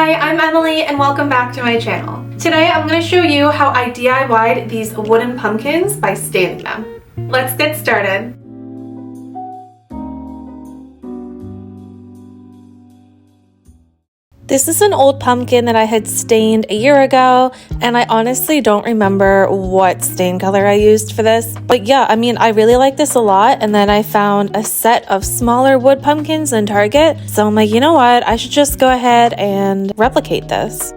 Hi, I'm Emily and welcome back to my channel. Today I'm going to show you how I DIY'd these wooden pumpkins by staining them. Let's get started. This is an old pumpkin that I had stained a year ago, and I honestly don't remember what stain color I used for this. But yeah, I mean, I really like this a lot, and then I found a set of smaller wood pumpkins in Target, so I'm like, you know what, I should just go ahead and replicate this.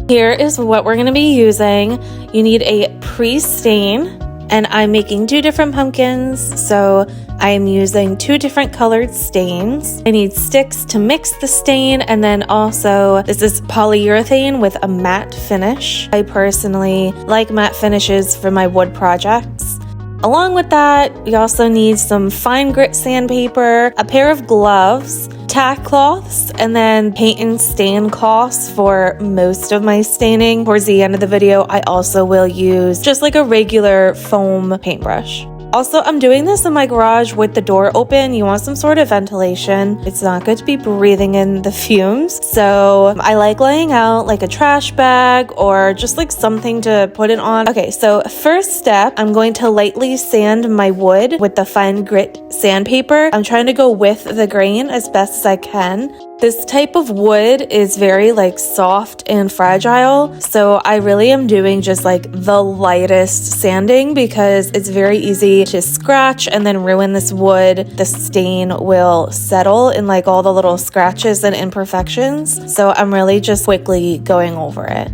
Here is what we're going to be using. You need a pre-stain, and I'm making two different pumpkins, so I am using two different colored stains. I need sticks to mix the stain, and then also this is polyurethane with a matte finish. I personally like matte finishes for my wood projects. Along with that, we also need some fine grit sandpaper, a pair of gloves, tack cloths, and then paint and stain cloths for most of my staining. Towards the end of the video, I also will use just like a regular foam paintbrush. Also, I'm doing this in my garage with the door open. You want some sort of ventilation. It's not good to be breathing in the fumes. So I like laying out like a trash bag or just like something to put it on. Okay, so first step, I'm going to lightly sand my wood with the fine grit sandpaper. I'm trying to go with the grain as best as I can. This type of wood is very like soft and fragile, so I really am doing just like the lightest sanding because it's very easy to scratch and then ruin this wood. The stain will settle in like all the little scratches and imperfections, so I'm really just quickly going over it.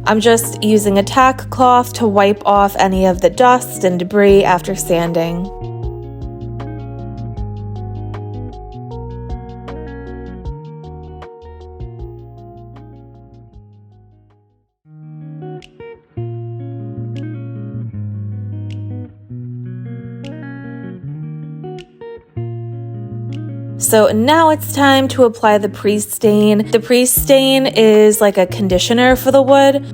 I'm just using a tack cloth to wipe off any of the dust and debris after sanding. So now it's time to apply the pre-stain. The pre-stain is like a conditioner for the wood.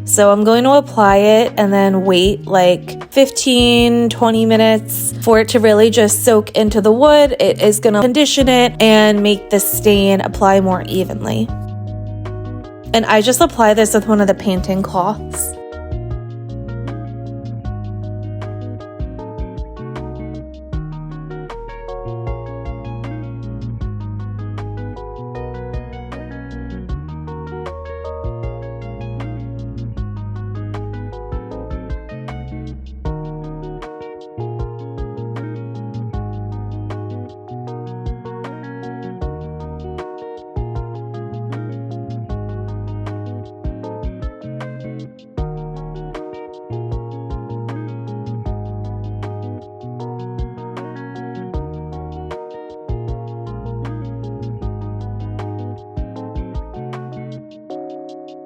So I'm going to apply it and then wait like 15-20 minutes for it to really just soak into the wood. It is going to condition it and make the stain apply more evenly. And I just apply this with one of the painting cloths.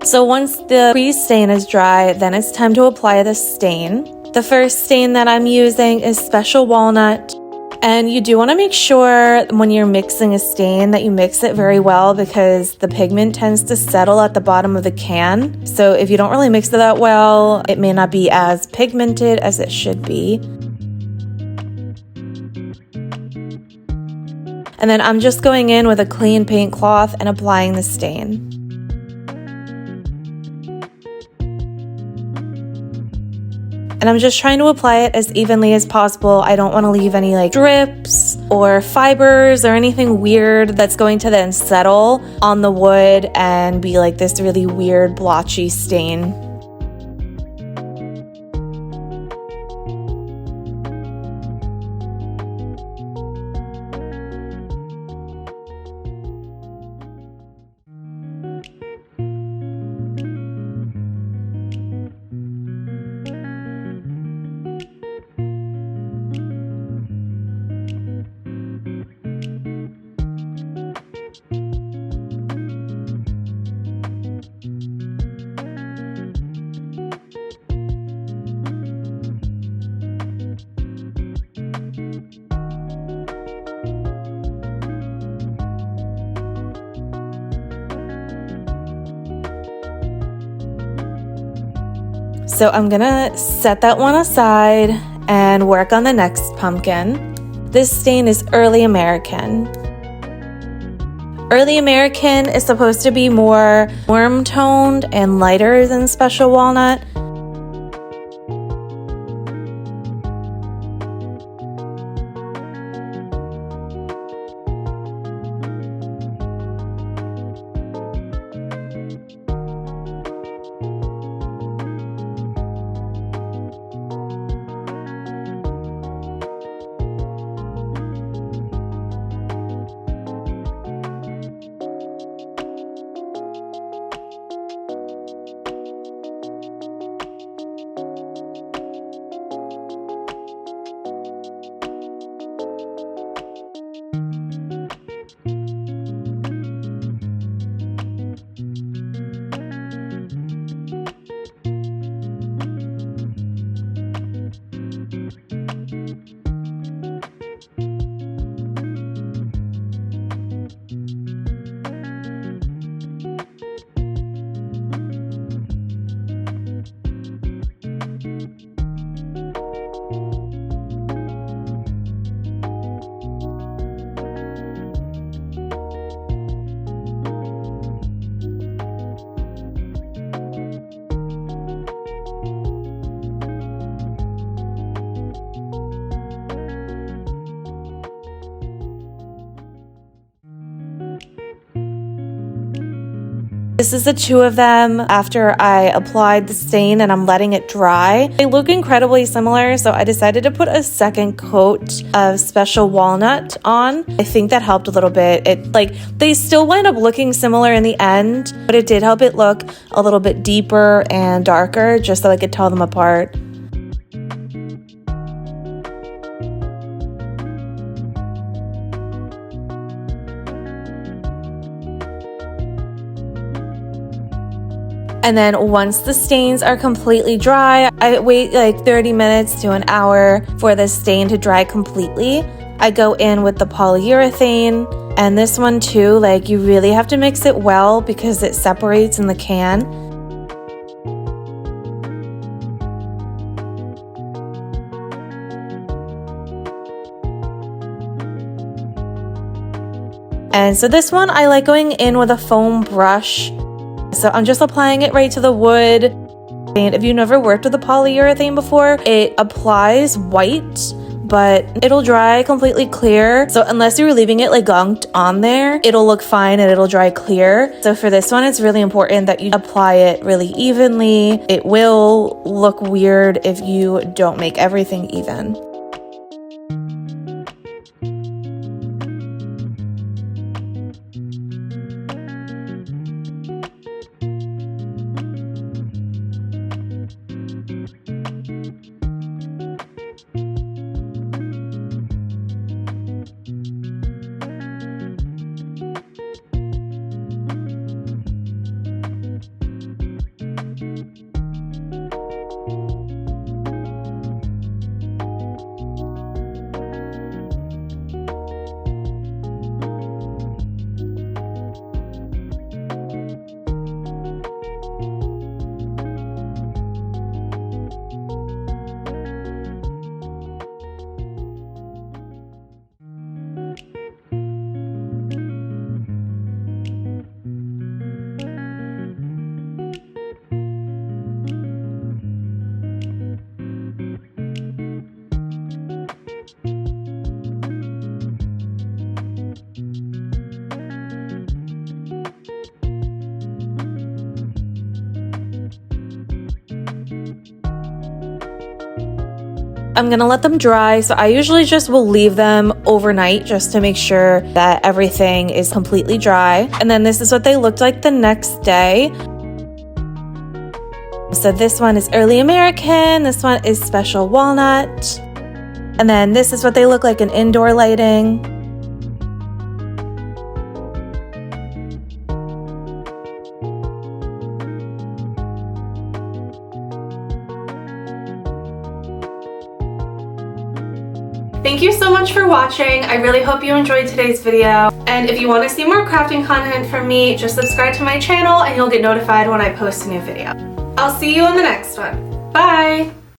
So once the pre-stain is dry, then it's time to apply the stain. The first stain that I'm using is Special Walnut. And you do want to make sure when you're mixing a stain that you mix it very well because the pigment tends to settle at the bottom of the can. So if you don't really mix it that well, it may not be as pigmented as it should be. And then I'm just going in with a clean paint cloth and applying the stain. And I'm just trying to apply it as evenly as possible. I don't want to leave any like drips or fibers or anything weird that's going to then settle on the wood and be like this really weird blotchy stain. So I'm gonna set that one aside and work on the next pumpkin. This stain is Early American. Early American is supposed to be more warm-toned and lighter than Special Walnut. This is the two of them after I applied the stain and I'm letting it dry. They look incredibly similar, so I decided to put a second coat of Special Walnut on. I think that helped a little bit. They still wind up looking similar in the end, but it did help it look a little bit deeper and darker just so I could tell them apart. And then once the stains are completely dry, I wait like 30 minutes to an hour for the stain to dry completely. I go in with the polyurethane, and this one too, you really have to mix it well because it separates in the can. And so this one, I like going in with a foam brush. So I'm just applying it right to the wood. And if you've never worked with a polyurethane before, it applies white, but it'll dry completely clear. So unless you're leaving it gunked on there, it'll look fine and it'll dry clear. So for this one, it's really important that you apply it really evenly. It will look weird if you don't make everything even. I'm gonna let them dry, so I usually just will leave them overnight just to make sure that everything is completely dry. And then this is what they looked like the next day. So this one is Early American, this one is Special Walnut, and then this is what they look like in indoor lighting. Thank you so much for watching. I really hope you enjoyed today's video. And if you want to see more crafting content from me, just subscribe to my channel and you'll get notified when I post a new video. I'll see you in the next one. Bye!